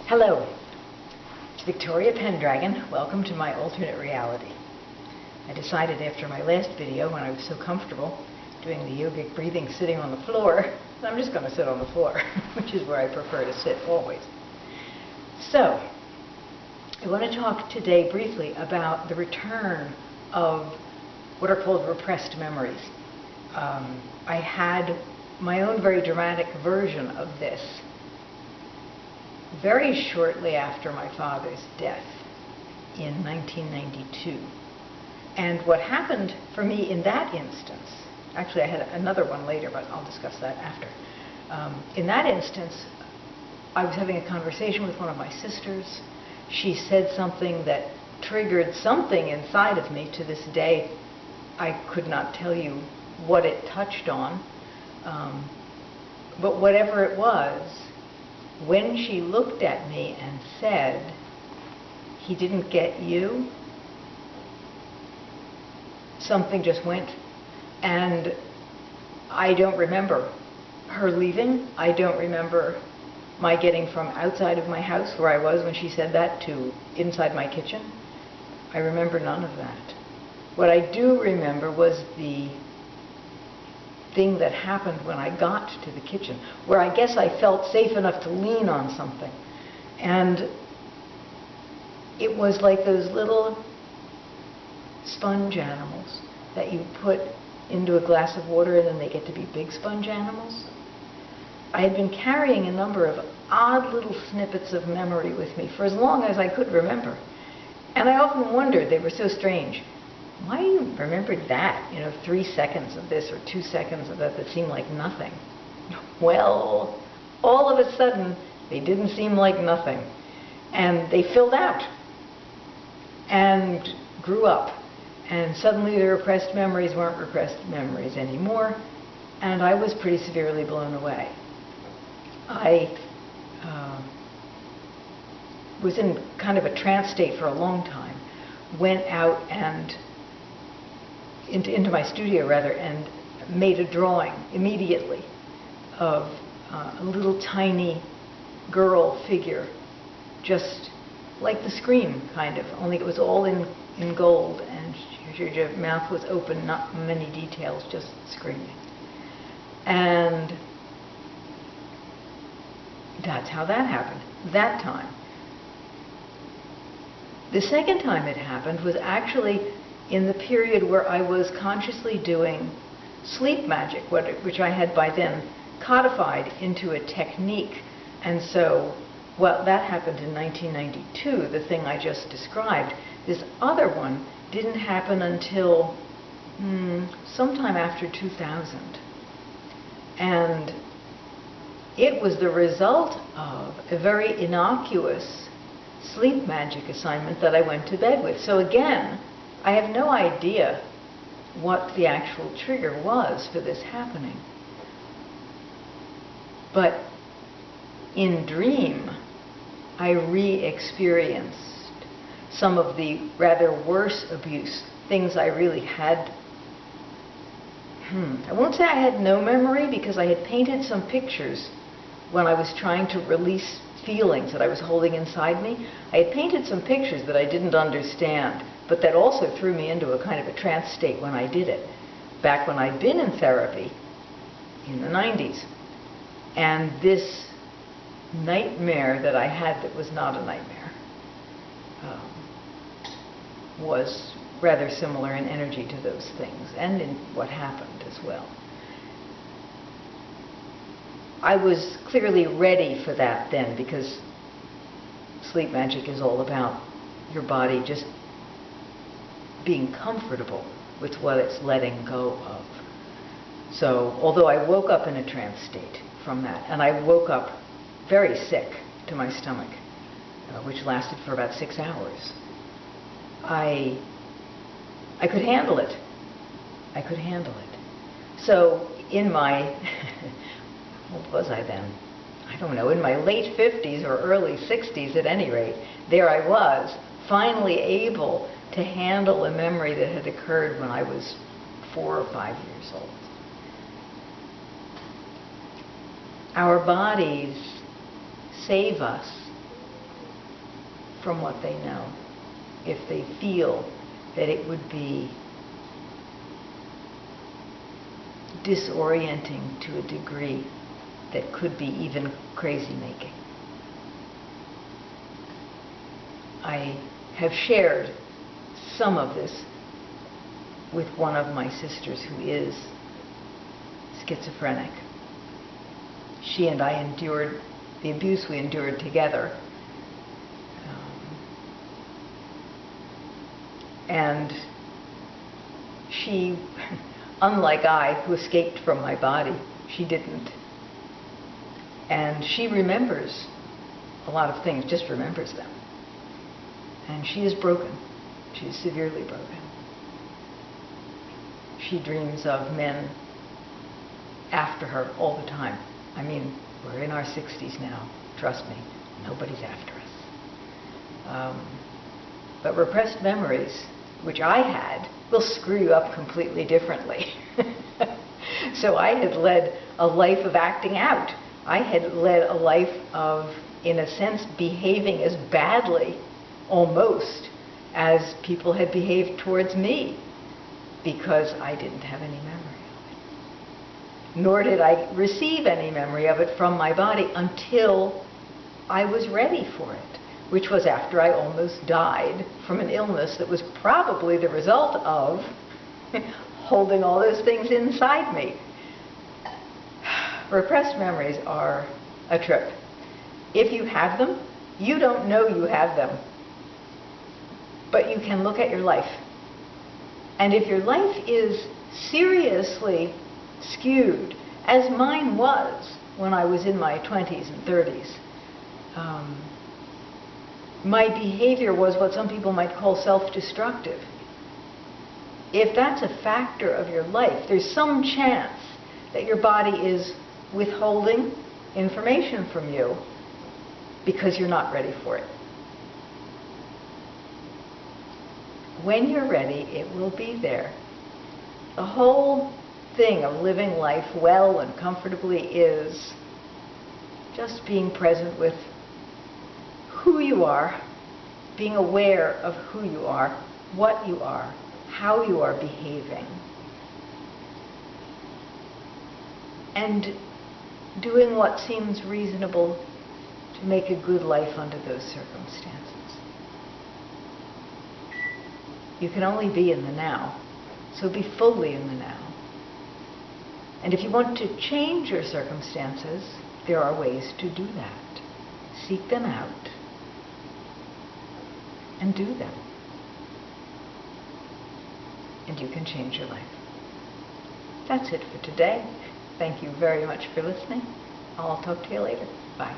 Hello, it's Victoria Pendragon. Welcome to my alternate reality. I decided after my last video, when I was so comfortable doing the yogic breathing sitting on the floor, that I'm just going to sit on the floor, which is where I prefer to sit always. So, I want to talk today briefly about the return of what are called repressed memories. I had my own very dramatic version of this very shortly after my father's death in 1992. And what happened for me in that instance, actually I had another one later, but I'll discuss that after. In that instance, I was having a conversation with one of my sisters. She said something that triggered something inside of me. To this day, I could not tell you what it touched on. But whatever it was, when she looked at me and said, "He didn't get you," something just went. And I don't remember her leaving. I don't remember my getting from outside of my house, where I was when she said that, to inside my kitchen. I remember none of that. What I do remember was the thing that happened when I got to the kitchen, where I guess I felt safe enough to lean on something. And it was like those little sponge animals that you put into a glass of water and then they get to be big sponge animals. I had been carrying a number of odd little snippets of memory with me for as long as I could remember. And I often wondered, they were so strange, why do you remember that? 3 seconds of this or 2 seconds of that seemed like nothing. Well, all of a sudden, they didn't seem like nothing. And they filled out and grew up. And suddenly the repressed memories weren't repressed memories anymore. And I was pretty severely blown away. I was in kind of a trance state for a long time. Went out and into my studio rather, and made a drawing immediately of a little tiny girl figure, just like the Scream kind of, only it was all in gold, and her mouth was open, not many details, just screaming. And that's how that happened, that time. The second time it happened was actually in the period where I was consciously doing sleep magic, which I had by then codified into a technique. And so, well, that happened in 1992, the thing I just described. This other one didn't happen until sometime after 2000. And it was the result of a very innocuous sleep magic assignment that I went to bed with. So again, I have no idea what the actual trigger was for this happening. But in dream, I re-experienced some of the rather worse abuse, things I really had. I won't say I had no memory, because I had painted some pictures when I was trying to release feelings that I was holding inside me. I had painted some pictures that I didn't understand, but that also threw me into a kind of a trance state when I did it, back when I'd been in therapy in the 90s. And this nightmare that I had that was not a nightmare was rather similar in energy to those things, and in what happened as well. I was clearly ready for that then, because sleep magic is all about your body just being comfortable with what it's letting go of. So, although I woke up in a trance state from that, and I woke up very sick to my stomach, which lasted for about 6 hours, I could handle it. I could handle it. So, in my, what was I then? I don't know, in my late 50s or early 60s at any rate, there I was, finally able to handle a memory that had occurred when I was 4 or 5 years old. Our bodies save us from what they know if they feel that it would be disorienting to a degree that could be even crazy-making. I have shared some of this with one of my sisters who is schizophrenic. She and I endured the abuse we endured together. And she, unlike I, who escaped from my body, she didn't. And she remembers a lot of things, just remembers them. And she is broken. She is severely broken. She dreams of men after her all the time. I mean, we're in our 60s now. Trust me, nobody's after us. But repressed memories, which I had, will screw you up completely differently. So I had led a life of acting out. I had led a life of, in a sense, behaving as badly, almost, as people had behaved towards me, because I didn't have any memory of it. Nor did I receive any memory of it from my body until I was ready for it, which was after I almost died from an illness that was probably the result of holding all those things inside me. Repressed memories are a trip. If you have them, you don't know you have them. But you can look at your life. And if your life is seriously skewed, as mine was when I was in my 20s and 30s, my behavior was what some people might call self-destructive. If that's a factor of your life, there's some chance that your body is withholding information from you because you're not ready for it. When you're ready, it will be there. The whole thing of living life well and comfortably is just being present with who you are, being aware of who you are, what you are, how you are behaving, and doing what seems reasonable to make a good life under those circumstances. You can only be in the now, so be fully in the now. And if you want to change your circumstances, there are ways to do that. Seek them out and do them. And you can change your life. That's it for today. Thank you very much for listening. I'll talk to you later. Bye.